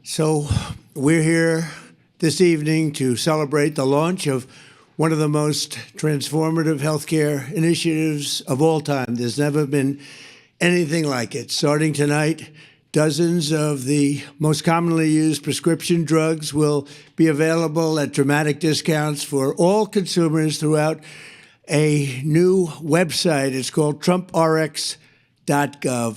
So we're here this evening to celebrate the launch of one of the most transformative healthcare initiatives of all time. There's never been anything like it. Starting tonight, dozens of the most commonly used prescription drugs will be available at dramatic discounts for all consumers throughout a new website. It's called trumprx.gov.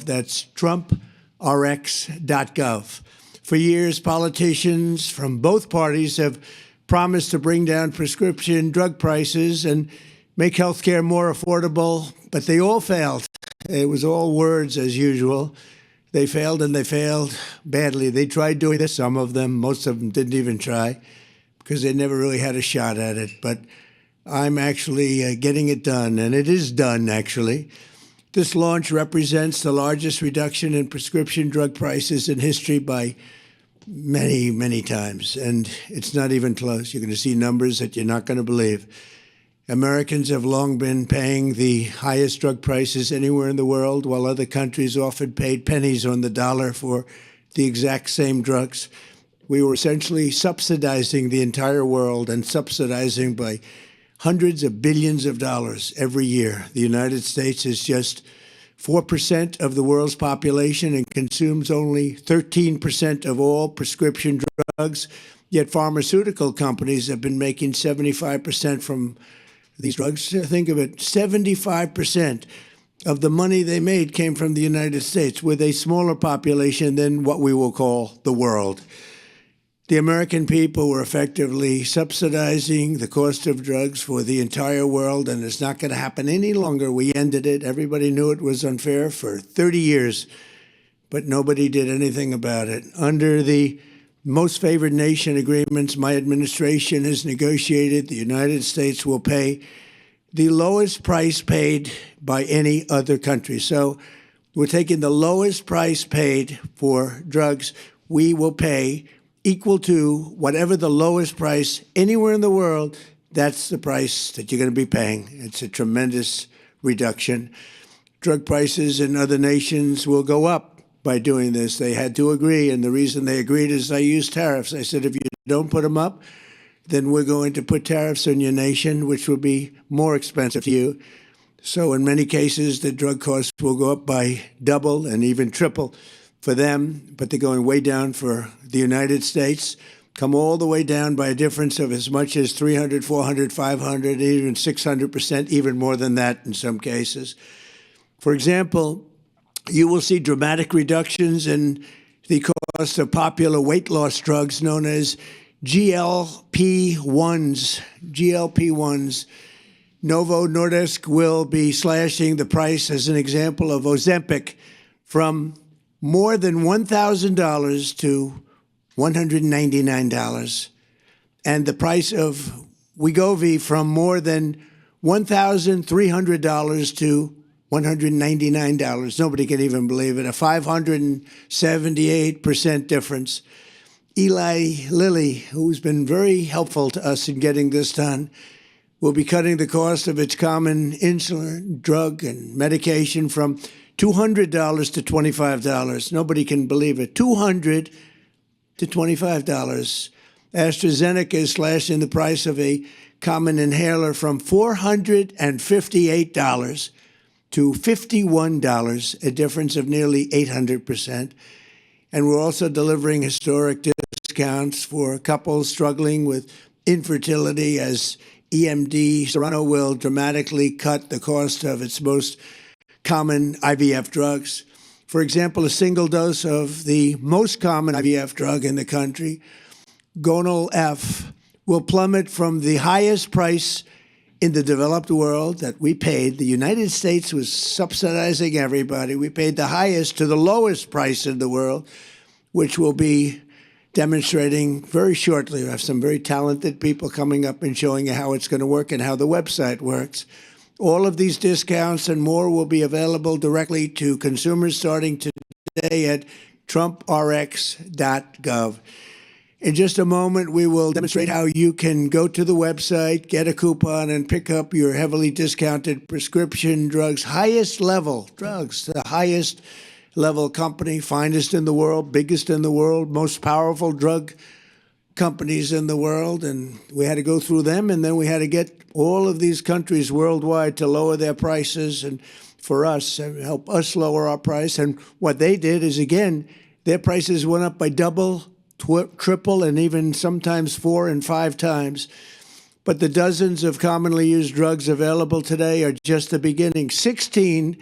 That's trumprx.gov. For years, politicians from both parties have promised to bring down prescription drug prices and make health care more affordable, but they all failed. It was all words as usual. They failed, and they failed badly. They tried doing this, some of them. Most of them didn't even try because they never really had a shot at it. But I'm actually getting it done, and it is done, actually. This launch represents the largest reduction in prescription drug prices in history by many, many times, and it's not even close. You're going to see numbers that you're not going to believe. Americans have long been paying the highest drug prices anywhere in the world, while other countries often paid pennies on the dollar for the exact same drugs. We were essentially subsidizing the entire world, and subsidizing by hundreds of billions of dollars every year. The United States is just 4% of the world's population and consumes only 13% of all prescription drugs, yet pharmaceutical companies have been making 75% from these drugs. Think of it, 75% of the money they made came from the United States, with a smaller population than what we will call the world. The American people were effectively subsidizing the cost of drugs for the entire world, and it's not going to happen any longer. We ended it. Everybody knew it was unfair for 30 years, but nobody did anything about it. Under the most favored nation agreements my administration has negotiated, the United States will pay the lowest price paid by any other country. So we're taking the lowest price paid for drugs. We will pay equal to whatever the lowest price anywhere in the world. That's the price that you're going to be paying. It's a tremendous reduction. Drug prices in other nations will go up by doing this. They had to agree, and the reason they agreed is I used tariffs. I said, if you don't put them up, then we're going to put tariffs on your nation, which will be more expensive to you. So in many cases, the drug costs will go up by double and even triple for them, but they're going way down for the United States, come all the way down by a difference of as much as 300, 400, 500, even 600%, even more than that in some cases. For example, you will see dramatic reductions in the cost of popular weight loss drugs known as GLP-1s. GLP-1s. Novo Nordisk will be slashing the price, as an example, of Ozempic from more than $1,000 to $199, and the price of Wegovy from more than $1,300 to $199. Nobody can even believe it. A 578% difference. Eli Lilly, who's been very helpful to us in getting this done, will be cutting the cost of its common insulin, drug, and medication from $200 to $25. Nobody can believe it. $200 to $25. AstraZeneca is slashing the price of a common inhaler from $458 to $51, a difference of nearly 800%. And we're also delivering historic discounts for couples struggling with infertility, as EMD Serrano will dramatically cut the cost of its most common IVF drugs. For example, a single dose of the most common IVF drug in the country, Gonal F, will plummet from the highest price in the developed world that we paid. The United States was subsidizing everybody. We paid the highest to the lowest price in the world, which will be demonstrating very shortly. We have some very talented people coming up and showing you how it's going to work and how the website works. All of these discounts and more will be available directly to consumers starting today at trumprx.gov. In just a moment, we will demonstrate how you can go to the website, get a coupon, and pick up your heavily discounted prescription drugs, highest level drugs, the highest level company, finest in the world, biggest in the world, most powerful drug companies in the world, and we had to go through them, and then we had to get all of these countries worldwide to lower their prices, and for us, help us lower our price. And what they did is, again, their prices went up by double, triple, and even sometimes 4 and 5 times. But the dozens of commonly used drugs available today are just the beginning. 16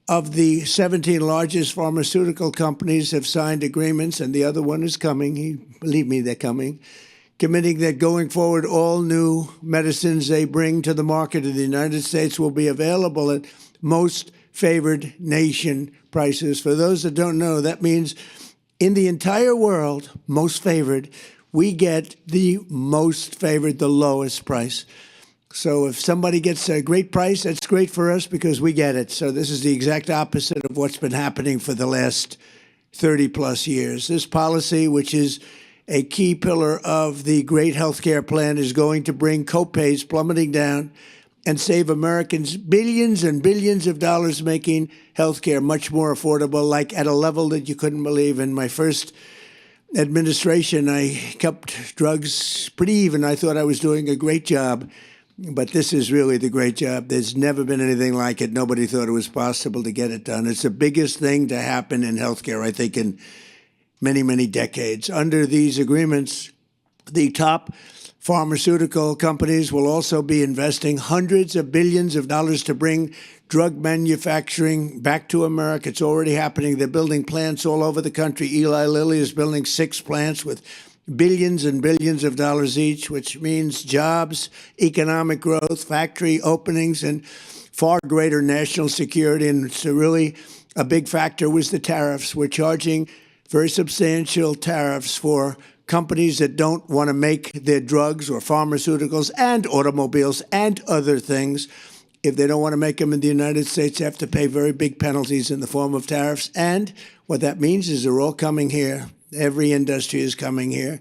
of the 17 largest pharmaceutical companies have signed agreements, and the other one is coming. Believe me, they're coming, committing that going forward, all new medicines they bring to the market in the United States will be available at most favored nation prices. For those that don't know, that means in the entire world, most favored, we get the most favored, the lowest price. So if somebody gets a great price, that's great for us because we get it. So this is the exact opposite of what's been happening for the last 30-plus years. This policy, which is a key pillar of the great healthcare plan, is going to bring copays plummeting down and save Americans billions and billions of dollars, making healthcare much more affordable, like at a level that you couldn't believe. In my first administration, I kept drugs pretty even. I thought I was doing a great job, but this is really the great job. There's never been anything like it. Nobody thought it was possible to get it done. It's the biggest thing to happen in healthcare, I think, in many, many decades. Under these agreements, the top pharmaceutical companies will also be investing hundreds of billions of dollars to bring drug manufacturing back to America. It's already happening. They're building plants all over the country. Eli Lilly is building 6 plants with billions and billions of dollars each, which means jobs, economic growth, factory openings, and far greater national security. And it's really a big factor was the tariffs. We're charging very substantial tariffs for companies that don't want to make their drugs or pharmaceuticals and automobiles and other things. If they don't want to make them in the United States, they have to pay very big penalties in the form of tariffs. And what that means is they're all coming here. Every industry is coming here.